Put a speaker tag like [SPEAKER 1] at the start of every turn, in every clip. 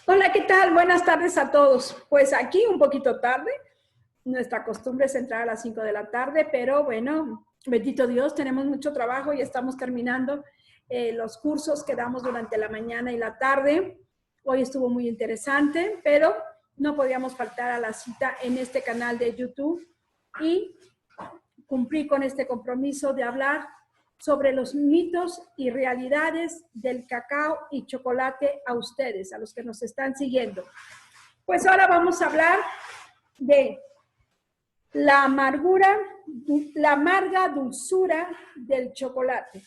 [SPEAKER 1] Hola, ¿qué tal? Buenas tardes a todos. Pues aquí un poquito tarde. Nuestra costumbre es entrar a las 5 de la tarde, pero bueno, bendito Dios, tenemos mucho trabajo y estamos terminando los cursos que damos durante la mañana y la tarde. Hoy estuvo muy interesante, pero no podíamos faltar a la cita en este canal de YouTube y cumplí con este compromiso de hablar sobre los mitos y realidades del cacao y chocolate a ustedes, a los que nos están siguiendo. Pues ahora vamos a hablar de la amargura, la amarga dulzura del chocolate.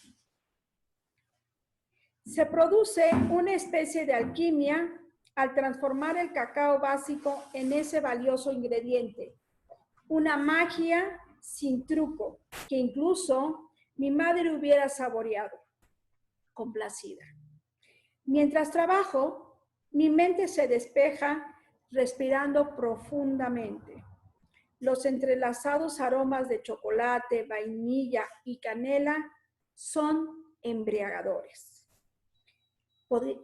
[SPEAKER 1] Se produce una especie de alquimia al transformar el cacao básico en ese valioso ingrediente. Una magia sin truco, que incluso mi madre hubiera saboreado, complacida. Mientras trabajo, mi mente se despeja respirando profundamente. Los entrelazados aromas de chocolate, vainilla y canela son embriagadores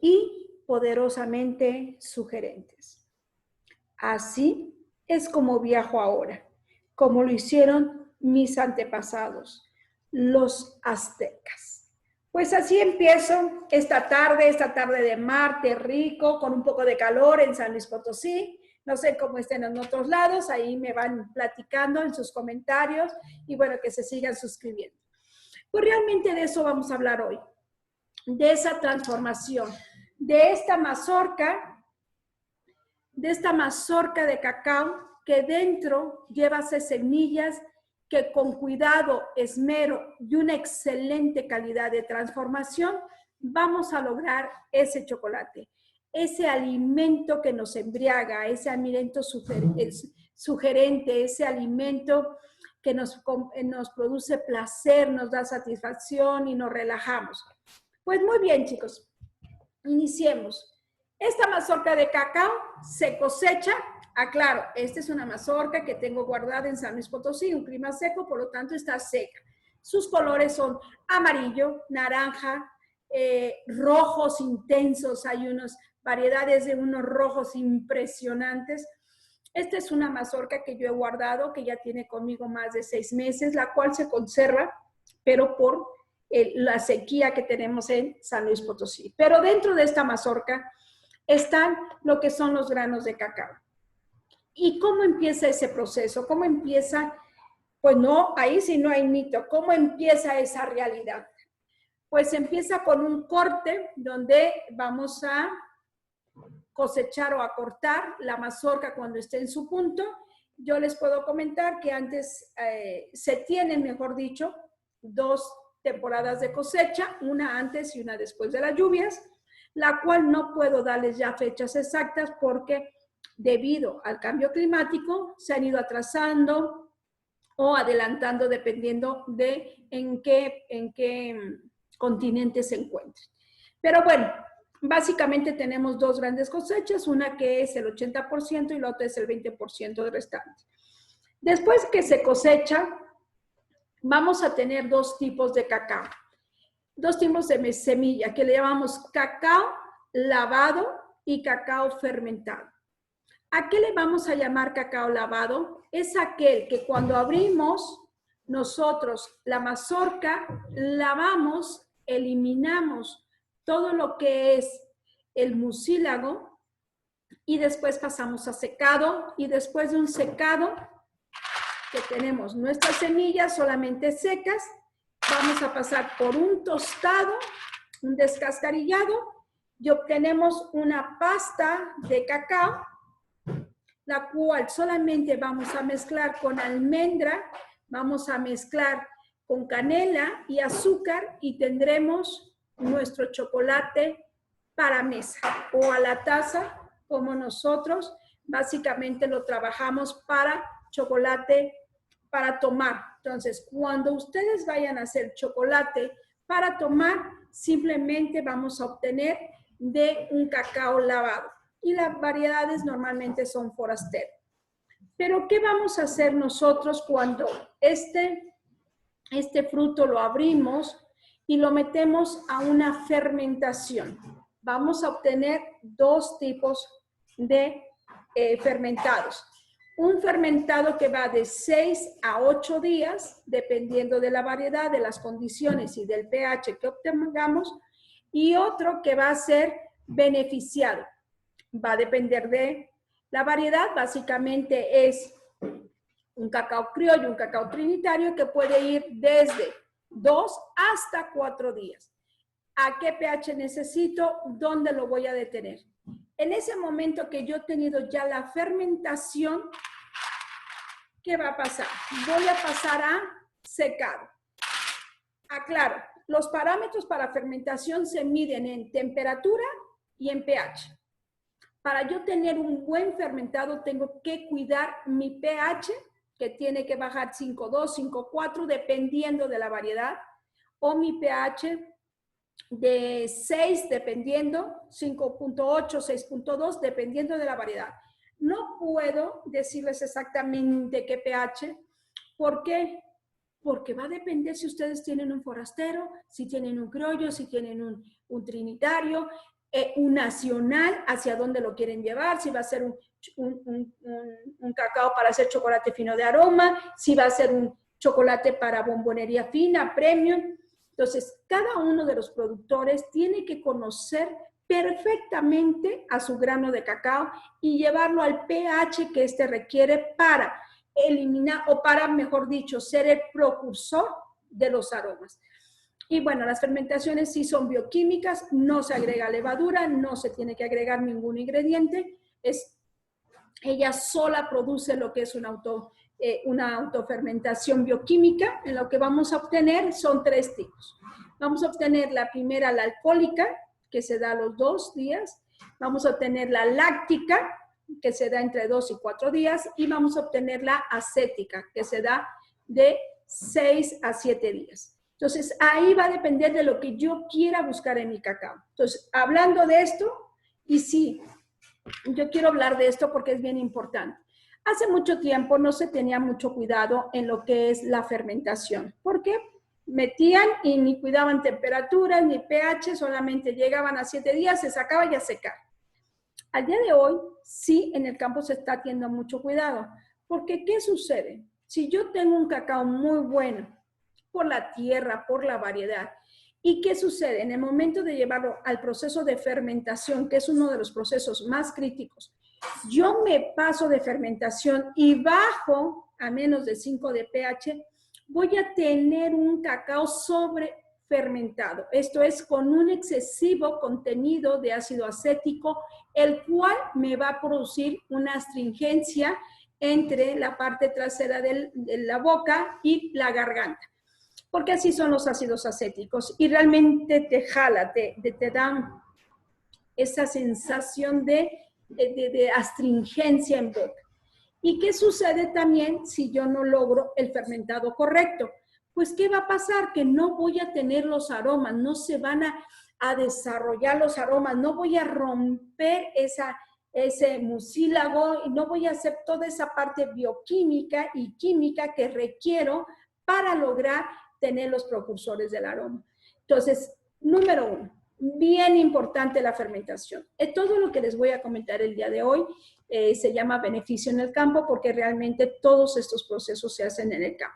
[SPEAKER 1] y poderosamente sugerentes. Así es como viajo ahora, como lo hicieron mis antepasados, los aztecas. Pues así empiezo esta tarde de martes rico, con un poco de calor en San Luis Potosí. No sé cómo estén en otros lados, ahí me van platicando en sus comentarios y bueno, que se sigan suscribiendo. Pues realmente de eso vamos a hablar hoy, de esa transformación, de esta mazorca de cacao que dentro lleva semillas que con cuidado, esmero y una excelente calidad de transformación vamos a lograr ese chocolate, ese alimento que nos embriaga, ese alimento sugerente, ese alimento que nos produce placer, nos da satisfacción y nos relajamos. Pues muy bien, chicos, iniciemos. Esta mazorca de cacao se cosecha, aclaro, esta es una mazorca que tengo guardada en San Luis Potosí, un clima seco, por lo tanto está seca. Sus colores son amarillo, naranja, rojos intensos, hay unas variedades de unos rojos impresionantes. Esta es una mazorca que yo he guardado, que ya tiene conmigo más de 6 meses, la cual se conserva, pero por la sequía que tenemos en San Luis Potosí. Pero dentro de esta mazorca están lo que son los granos de cacao. ¿Y cómo empieza ese proceso? ¿Cómo empieza? Pues no, ahí sí no hay mito. ¿Cómo empieza esa realidad? Pues empieza con un corte donde vamos a cosechar o a cortar la mazorca cuando esté en su punto. Yo les puedo comentar que antes se tienen, mejor dicho, 2 temporadas de cosecha, una antes y una después de las lluvias, la cual no puedo darles ya fechas exactas porque debido al cambio climático se han ido atrasando o adelantando dependiendo de en qué continente se encuentren. Pero bueno, básicamente tenemos 2 grandes cosechas, una que es el 80% y la otra es el 20% del restante. Después que se cosecha, vamos a tener 2 tipos de cacao. 2 tipos de semilla que le llamamos cacao lavado y cacao fermentado. ¿A qué le vamos a llamar cacao lavado? Es aquel que cuando abrimos nosotros la mazorca, lavamos, eliminamos todo lo que es el mucílago y después pasamos a secado y después de un secado que tenemos nuestras semillas solamente secas, vamos a pasar por un tostado, un descascarillado y obtenemos una pasta de cacao, la cual solamente vamos a mezclar con almendra, vamos a mezclar con canela y azúcar y tendremos nuestro chocolate para mesa o a la taza, como nosotros básicamente lo trabajamos para chocolate para tomar. Entonces, cuando ustedes vayan a hacer chocolate para tomar, simplemente vamos a obtener de un cacao lavado. Y las variedades normalmente son forastero. Pero, ¿qué vamos a hacer nosotros cuando este fruto lo abrimos y lo metemos a una fermentación? vamos a obtener dos tipos de fermentados. Un fermentado que va de 6 a 8 días, dependiendo de la variedad, de las condiciones y del pH que obtengamos, y otro que va a ser beneficiado. Va a depender de la variedad, básicamente es un cacao criollo, un cacao trinitario que puede ir desde 2 hasta 4 días. ¿A qué pH necesito? ¿Dónde lo voy a detener? En ese momento que yo he tenido ya la fermentación, ¿qué va a pasar? Voy a pasar a secado. Aclaro, los parámetros para fermentación se miden en temperatura y en pH. Para yo tener un buen fermentado, tengo que cuidar mi pH, que tiene que bajar 5.2, 5.4, dependiendo de la variedad, o mi pH de 6, dependiendo, 5.8, 6.2, dependiendo de la variedad. No puedo decirles exactamente qué pH. ¿Por qué? Porque va a depender si ustedes tienen un forastero, si tienen un criollo, si tienen un trinitario, un nacional, hacia dónde lo quieren llevar, si va a ser un cacao para hacer chocolate fino de aroma, si va a ser un chocolate para bombonería fina, premium. Entonces, cada uno de los productores tiene que conocer perfectamente a su grano de cacao y llevarlo al pH que éste requiere para eliminar, o para, mejor dicho, ser el precursor de los aromas. Y bueno, las fermentaciones sí son bioquímicas, no se agrega levadura, no se tiene que agregar ningún ingrediente, ella sola produce lo que es una autofermentación bioquímica. En lo que vamos a obtener son 3 tipos. Vamos a obtener la primera, la alcohólica, que se da a los 2 días. Vamos a obtener la láctica, que se da entre 2 y 4 días. Y vamos a obtener la acética, que se da de 6 a 7 días. Entonces, ahí va a depender de lo que yo quiera buscar en mi cacao. Entonces, hablando de esto, y sí, yo quiero hablar de esto porque es bien importante. Hace mucho tiempo no se tenía mucho cuidado en lo que es la fermentación. ¿Por qué? Metían y ni cuidaban temperaturas, ni pH, solamente llegaban a 7 días, se sacaba y a secar. Al día de hoy, sí, en el campo se está teniendo mucho cuidado. Porque, ¿qué sucede? Si yo tengo un cacao muy bueno, por la tierra, por la variedad, ¿y qué sucede? En el momento de llevarlo al proceso de fermentación, que es uno de los procesos más críticos, yo me paso de fermentación y bajo a menos de 5 de pH, voy a tener un cacao sobrefermentado. Esto es con un excesivo contenido de ácido acético, el cual me va a producir una astringencia entre la parte trasera de la boca y la garganta. Porque así son los ácidos acéticos y realmente te jala, te dan esa sensación de astringencia en boca. ¿Y qué sucede también si yo no logro el fermentado correcto? Pues, ¿qué va a pasar? Que no voy a tener los aromas, no se van a desarrollar los aromas, no voy a romper ese mucílago y no voy a hacer toda esa parte bioquímica y química que requiero para lograr tener los precursores del aroma. Entonces, número 1, bien importante la fermentación. Todo lo que les voy a comentar el día de hoy se llama beneficio en el campo porque realmente todos estos procesos se hacen en el campo.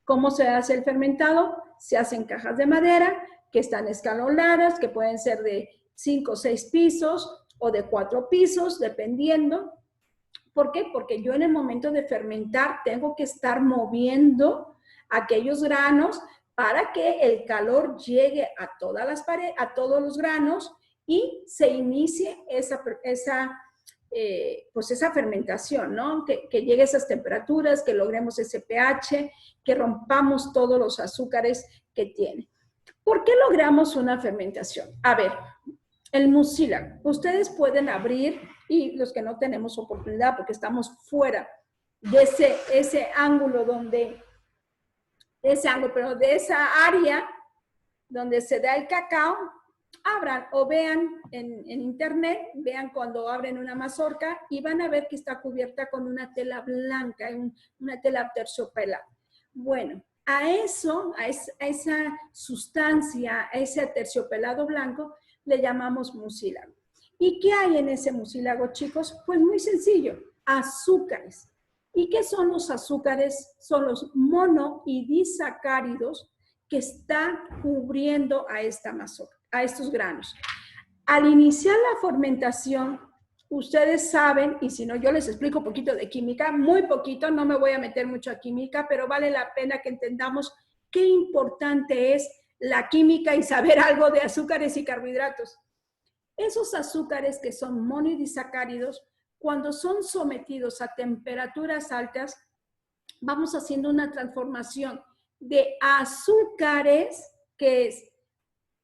[SPEAKER 1] ¿Cómo se hace el fermentado? Se hacen cajas de madera que están escalonadas, que pueden ser de 5 o 6 pisos o de 4 pisos, dependiendo. ¿Por qué? Porque yo en el momento de fermentar tengo que estar moviendo aquellos granos para que el calor llegue a todas las paredes, a todos los granos y se inicie esa fermentación, ¿no? Que llegue a esas temperaturas, que logremos ese pH, que rompamos todos los azúcares que tiene. ¿Por qué logramos una fermentación? A ver, el mucílago. Ustedes pueden abrir, y los que no tenemos oportunidad porque estamos fuera de ese ángulo de esa área donde se da el cacao, abran o vean en internet, vean cuando abren una mazorca y van a ver que está cubierta con una tela blanca, una tela terciopelada. Bueno, a esa sustancia, a ese terciopelado blanco, le llamamos mucílago. ¿Y qué hay en ese mucílago, chicos? Pues muy sencillo, azúcares. ¿Y qué son los azúcares? Son los mono y disacáridos que están cubriendo a esta mazorca, a estos granos. Al iniciar la fermentación, ustedes saben, y si no, yo les explico un poquito de química, muy poquito, no me voy a meter mucho a química, pero vale la pena que entendamos qué importante es la química y saber algo de azúcares y carbohidratos. Esos azúcares que son monodisacáridos, cuando son sometidos a temperaturas altas, vamos haciendo una transformación de azúcares, que es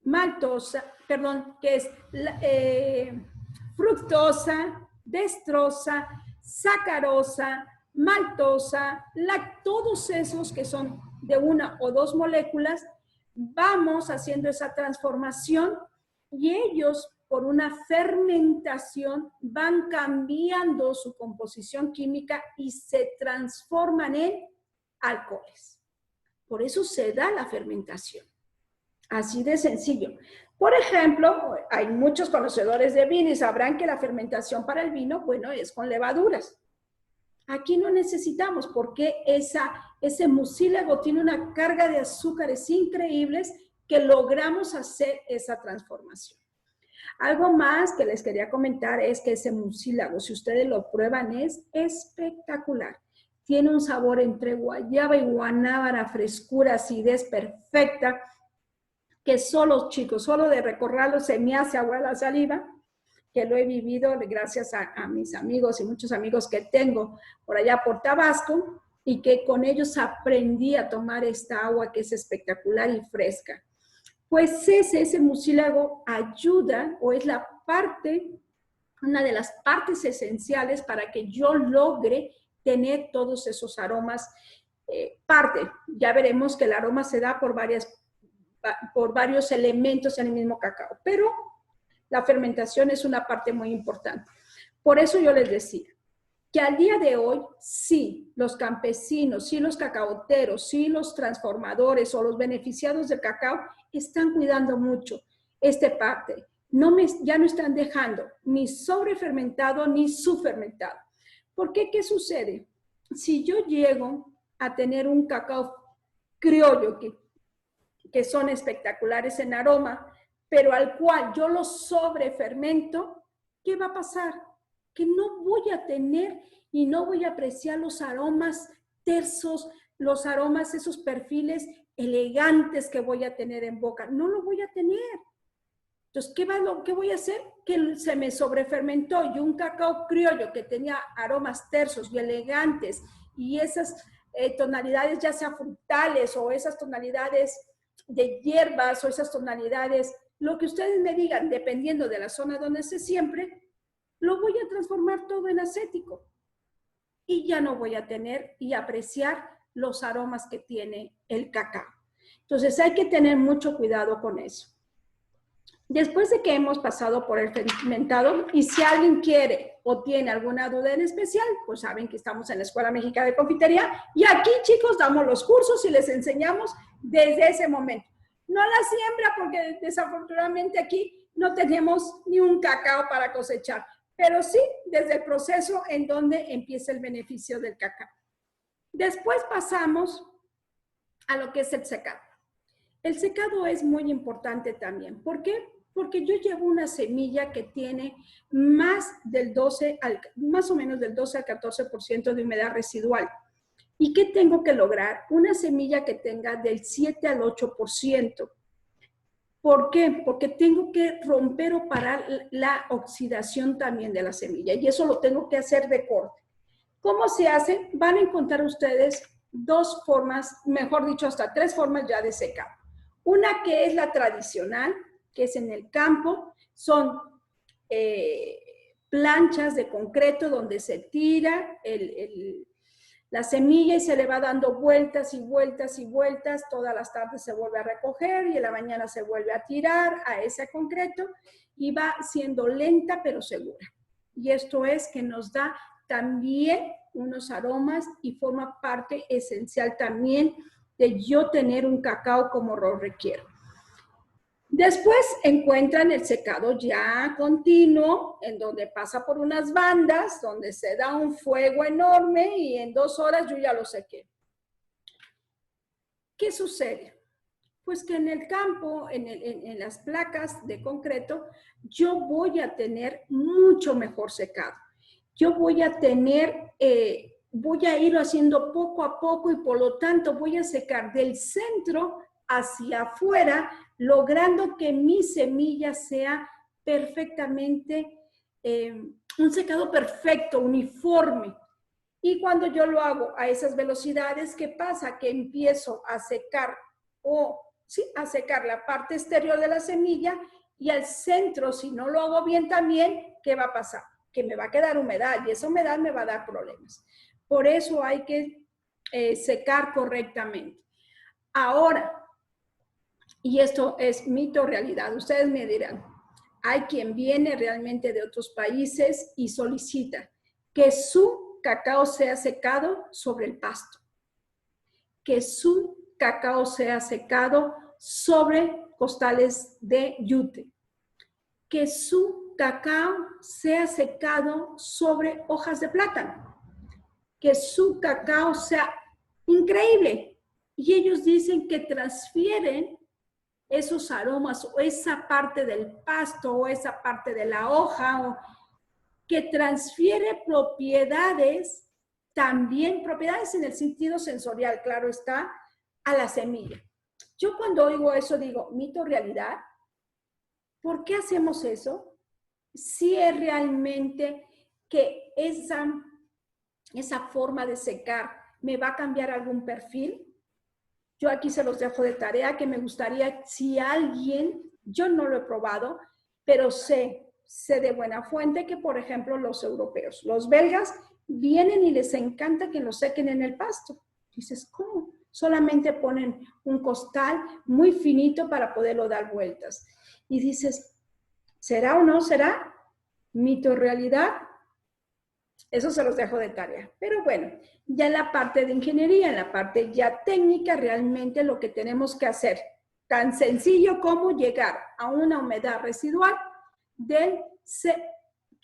[SPEAKER 1] maltosa, perdón, que es fructosa, destrosa, sacarosa, maltosa, todos esos que son de una o dos moléculas, vamos haciendo esa transformación y ellos, por una fermentación, van cambiando su composición química y se transforman en alcoholes. Por eso se da la fermentación. Así de sencillo. Por ejemplo, hay muchos conocedores de vino y sabrán que la fermentación para el vino, bueno, es con levaduras. Aquí no necesitamos porque ese mucílago tiene una carga de azúcares increíbles que logramos hacer esa transformación. Algo más que les quería comentar es que ese mucílago, si ustedes lo prueban, es espectacular. Tiene un sabor entre guayaba y guanábana, frescura, acidez perfecta, que solo, chicos, solo de recorrerlo se me hace agua la saliva, que lo he vivido gracias a mis amigos y muchos amigos que tengo por allá por Tabasco y que con ellos aprendí a tomar esta agua que es espectacular y fresca. Pues ese mucílago ayuda o es la parte, una de las partes esenciales para que yo logre tener todos esos aromas. Ya veremos que el aroma se da por varios elementos en el mismo cacao, pero la fermentación es una parte muy importante. Por eso yo les decía que al día de hoy, sí, los campesinos, sí, los cacaoteros, sí, los transformadores o los beneficiados del cacao están cuidando mucho esta parte. Ya no están dejando ni sobrefermentado ni subfermentado. ¿Por qué? ¿Qué sucede? Si yo llego a tener un cacao criollo que son espectaculares en aroma, pero al cual yo lo sobrefermento, ¿qué va a pasar? Que no voy a tener y no voy a apreciar los aromas tersos, los aromas, esos perfiles elegantes que voy a tener en boca. No lo voy a tener. Entonces, ¿qué voy a hacer? Que se me sobrefermentó y un cacao criollo que tenía aromas tersos y elegantes y esas tonalidades ya sea frutales o esas tonalidades de hierbas o esas tonalidades, lo que ustedes me digan, dependiendo de la zona donde se siempre, lo voy a transformar todo en acético y ya no voy a tener y apreciar los aromas que tiene el cacao. Entonces hay que tener mucho cuidado con eso. Después de que hemos pasado por el fermentado, y si alguien quiere o tiene alguna duda en especial, pues saben que estamos en la Escuela Mexicana de Confitería y aquí, chicos, damos los cursos y les enseñamos desde ese momento. No la siembra porque desafortunadamente aquí no tenemos ni un cacao para cosechar, pero sí desde el proceso en donde empieza el beneficio del cacao. Después pasamos a lo que es el secado. El secado es muy importante también. ¿Por qué? Porque yo llevo una semilla que tiene más o menos del 12 al 14% de humedad residual. ¿Y qué tengo que lograr? Una semilla que tenga del 7 al 8%. ¿Por qué? Porque tengo que romper o parar la oxidación también de la semilla y eso lo tengo que hacer de corte. ¿Cómo se hace? Van a encontrar ustedes dos formas, mejor dicho, hasta tres formas ya de secado. Una que es la tradicional, que es en el campo, son planchas de concreto donde se tira la semilla y se le va dando vueltas y vueltas y vueltas, todas las tardes se vuelve a recoger y en la mañana se vuelve a tirar a ese concreto y va siendo lenta pero segura. Y esto es que nos da también unos aromas y forma parte esencial también de yo tener un cacao como lo requiero. Después encuentran el secado ya continuo, en donde pasa por unas bandas, donde se da un fuego enorme y en 2 horas yo ya lo sequé. ¿Qué sucede? Pues que en el campo, en las placas de concreto, yo voy a tener mucho mejor secado. Yo voy a tener, voy a ir haciendo poco a poco y por lo tanto voy a secar del centro hacia afuera, logrando que mi semilla sea perfectamente, un secado perfecto, uniforme. Y cuando yo lo hago a esas velocidades, ¿qué pasa? Que empiezo a secar a secar la parte exterior de la semilla y al centro, si no lo hago bien también, ¿qué va a pasar? Que me va a quedar humedad y esa humedad me va a dar problemas. Por eso hay que secar correctamente. Ahora, y esto es mito o realidad, ustedes me dirán, hay quien viene realmente de otros países y solicita que su cacao sea secado sobre el pasto, que su cacao sea secado sobre costales de yute, que su cacao sea secado sobre hojas de plátano, que su cacao sea increíble. Y ellos dicen que transfieren esos aromas o esa parte del pasto o esa parte de la hoja o que transfiere propiedades, también propiedades en el sentido sensorial, claro está, a la semilla. Yo cuando oigo eso digo, mito o realidad, ¿por qué hacemos eso? Si es realmente que esa forma de secar me va a cambiar algún perfil. Yo aquí se los dejo de tarea, que me gustaría, si alguien, yo no lo he probado, pero sé de buena fuente que, por ejemplo, los europeos, los belgas, vienen y les encanta que lo sequen en el pasto. Dices, ¿cómo? Solamente ponen un costal muy finito para poderlo dar vueltas. Y dices, ¿será o no será? ¿Mito o realidad? Eso se los dejo de tarea. Pero bueno, ya en la parte de ingeniería, en la parte ya técnica, realmente lo que tenemos que hacer, tan sencillo como llegar a una humedad residual del,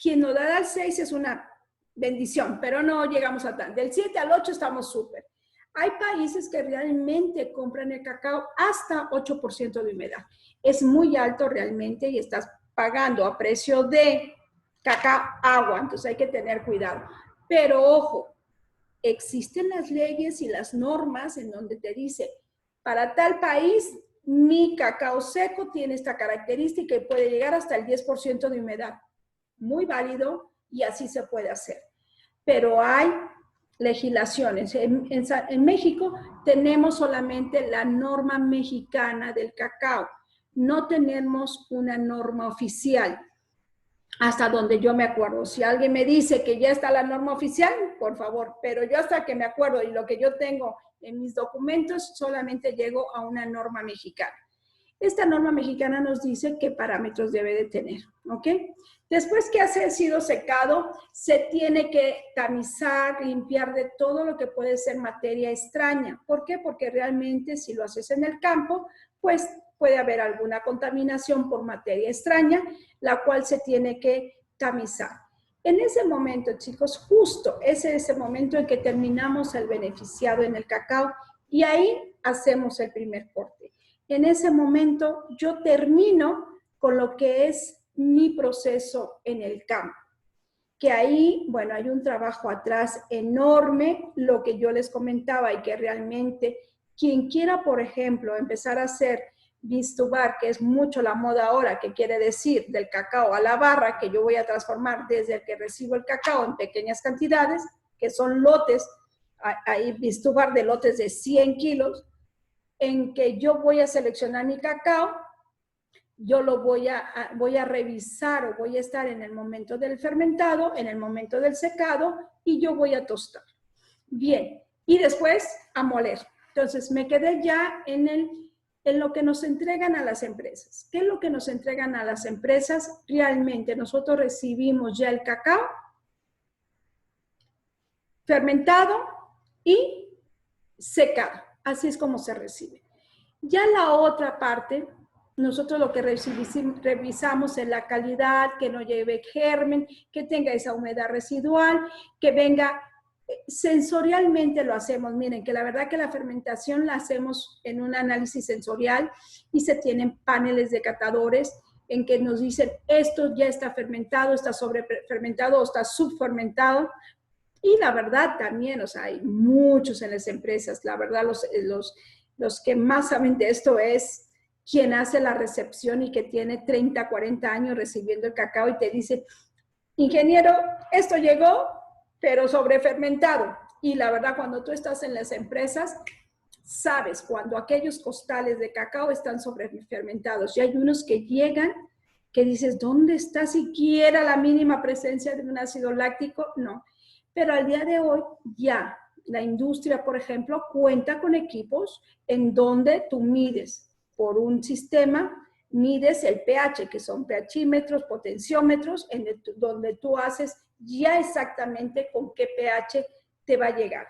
[SPEAKER 1] quien nos da el 6 es una bendición, pero no llegamos a tanto. Del 7 al 8 estamos súper. Hay países que realmente compran el cacao hasta 8% de humedad. Es muy alto realmente y estás pagando a precio de cacao, agua, entonces hay que tener cuidado. Pero ojo, existen las leyes y las normas en donde te dice, para tal país, mi cacao seco tiene esta característica y puede llegar hasta el 10% de humedad. Muy válido y así se puede hacer. Pero hay legislaciones. En México tenemos solamente la norma mexicana del cacao. No tenemos una norma oficial hasta donde yo me acuerdo. Si alguien me dice que ya está la norma oficial, por favor, pero yo hasta que me acuerdo y lo que yo tengo en mis documentos, solamente llego a una norma mexicana. Esta norma mexicana nos dice qué parámetros debe de tener, ¿ok? Después que ha sido secado, se tiene que tamizar, limpiar de todo lo que puede ser materia extraña. ¿Por qué? Porque realmente si lo haces en el campo, pues puede haber alguna contaminación por materia extraña, la cual se tiene que tamizar. En ese momento, chicos, justo ese es el momento en que terminamos el beneficiado en el cacao y ahí hacemos el primer corte. En ese momento yo termino con lo que es mi proceso en el campo. Que ahí, bueno, hay un trabajo atrás enorme, lo que yo les comentaba y que realmente quien quiera, por ejemplo, empezar a hacer Bean-to-Bar, que es mucho la moda ahora, que quiere decir del cacao a la barra, que yo voy a transformar desde el que recibo el cacao en pequeñas cantidades, que son lotes, hay Bean-to-Bar de lotes de 100 kilos, en que yo voy a seleccionar mi cacao, yo lo voy a revisar o voy a estar en el momento del fermentado, en el momento del secado y yo voy a tostar. Bien, y después a moler. Entonces me quedé ya en lo que nos entregan a las empresas. ¿Qué es lo que nos entregan a las empresas? Realmente nosotros recibimos ya el cacao fermentado y secado. Así es como se recibe. Ya la otra parte, nosotros lo que revisamos es la calidad, que no lleve germen, que tenga esa humedad residual, que venga sensorialmente lo hacemos. Miren, que la verdad que la fermentación la hacemos en un análisis sensorial y se tienen paneles de catadores en que nos dicen esto ya está fermentado, está sobrefermentado o está subfermentado. Y la verdad también, o sea, hay muchos en las empresas. La verdad, los que más saben de esto es quien hace la recepción y que tiene 30, 40 años recibiendo el cacao y te dice, ingeniero, esto llegó, pero sobrefermentado. Y la verdad, cuando tú estás en las empresas, sabes cuando aquellos costales de cacao están sobrefermentados. Y hay unos que llegan que dices, ¿dónde está siquiera la mínima presencia de un ácido láctico? No. Pero al día de hoy ya la industria, por ejemplo, cuenta con equipos en donde tú mides por un sistema, mides el pH, que son pHímetros, potenciómetros, donde tú haces ya exactamente con qué pH te va a llegar.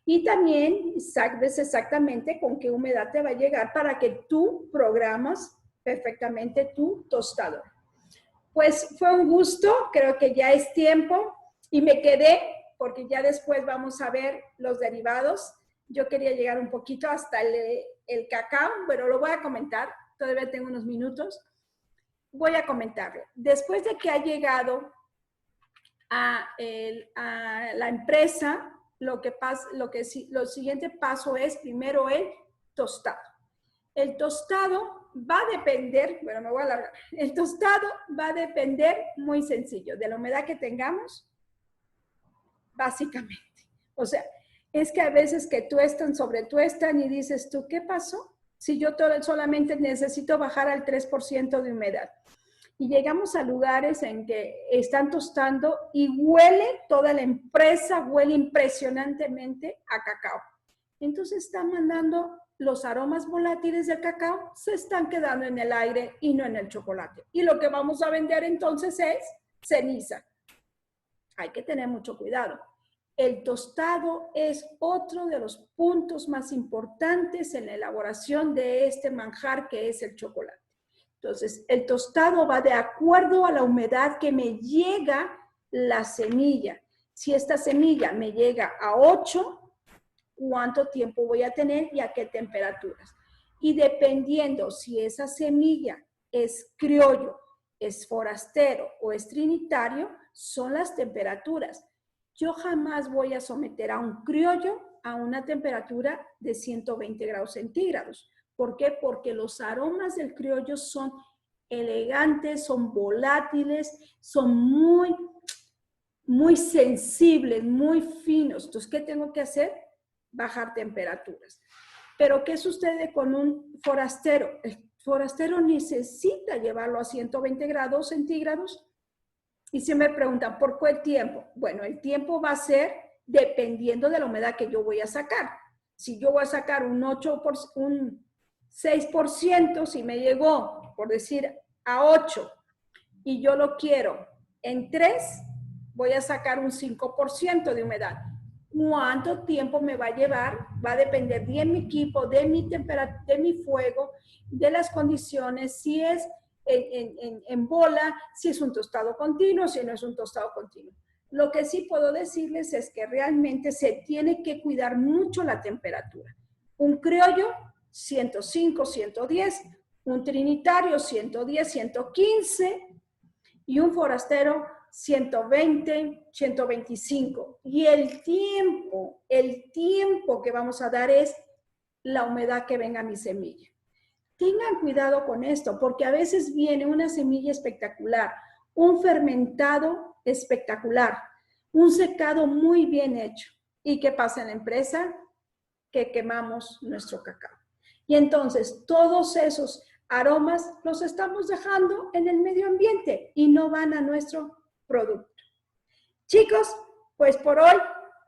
[SPEAKER 1] Y también sabes exactamente con qué humedad te va a llegar para que tú programas perfectamente tu tostador. Pues fue un gusto, creo que ya es tiempo y me quedé porque ya después vamos a ver los derivados. Yo quería llegar un poquito hasta el cacao, pero lo voy a comentar, todavía tengo unos minutos. Voy a comentarlo. Después de que ha llegado a la empresa, lo siguiente paso es primero el tostado. El tostado va a depender, bueno, me voy a alargar. El tostado va a depender, muy sencillo, de la humedad que tengamos, básicamente. O sea, es que a veces que tuestan y dices tú, ¿qué pasó? Si yo solamente necesito bajar al 3% de humedad. Y llegamos a lugares en que están tostando y huele, toda la empresa huele impresionantemente a cacao. Entonces están mandando los aromas volátiles del cacao, se están quedando en el aire y no en el chocolate. Y lo que vamos a vender entonces es ceniza. Hay que tener mucho cuidado. El tostado es otro de los puntos más importantes en la elaboración de este manjar que es el chocolate. Entonces, el tostado va de acuerdo a la humedad que me llega la semilla. Si esta semilla me llega a 8, ¿cuánto tiempo voy a tener y a qué temperaturas? Y dependiendo si esa semilla es criollo, es forastero o es trinitario, son las temperaturas. Yo jamás voy a someter a un criollo a una temperatura de 120 grados centígrados. ¿Por qué? Porque los aromas del criollo son elegantes, son volátiles, son muy sensibles, muy finos. Entonces, ¿qué tengo que hacer? Bajar temperaturas. Pero, ¿qué sucede con un forastero? El forastero necesita llevarlo a 120 grados centígrados. Y si me preguntan, ¿por qué el tiempo? Bueno, el tiempo va a ser dependiendo de la humedad que yo voy a sacar. Si yo voy a sacar un 6%, si me llegó, por decir, a 8 y yo lo quiero en 3, voy a sacar un 5% de humedad. ¿Cuánto tiempo me va a llevar? Va a depender de mi equipo, de mi temperatura, de mi fuego, de las condiciones, si es en bola, si es un tostado continuo, si no es un tostado continuo. Lo que sí puedo decirles es que realmente se tiene que cuidar mucho la temperatura. Un criollo, 105, 110, un trinitario, 110, 115 y un forastero, 120, 125. Y el tiempo que vamos a dar es la humedad que venga a mi semilla. Tengan cuidado con esto, porque a veces viene una semilla espectacular, un fermentado espectacular, un secado muy bien hecho. ¿Y qué pasa en la empresa? Que quemamos nuestro cacao. Y entonces todos esos aromas los estamos dejando en el medio ambiente y no van a nuestro producto. Chicos, pues por hoy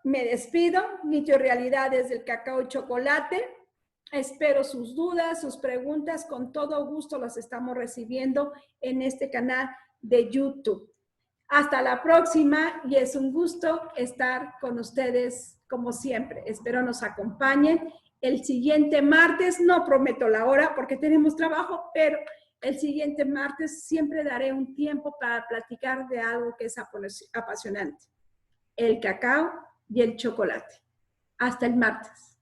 [SPEAKER 1] me despido. Realidades del cacao y chocolate. Espero sus dudas, sus preguntas. Con todo gusto las estamos recibiendo en este canal de YouTube. Hasta la próxima y es un gusto estar con ustedes como siempre. Espero nos acompañen el siguiente martes. No prometo la hora porque tenemos trabajo, pero El siguiente martes siempre daré un tiempo para platicar de algo que es apasionante, el cacao y el chocolate. Hasta el martes.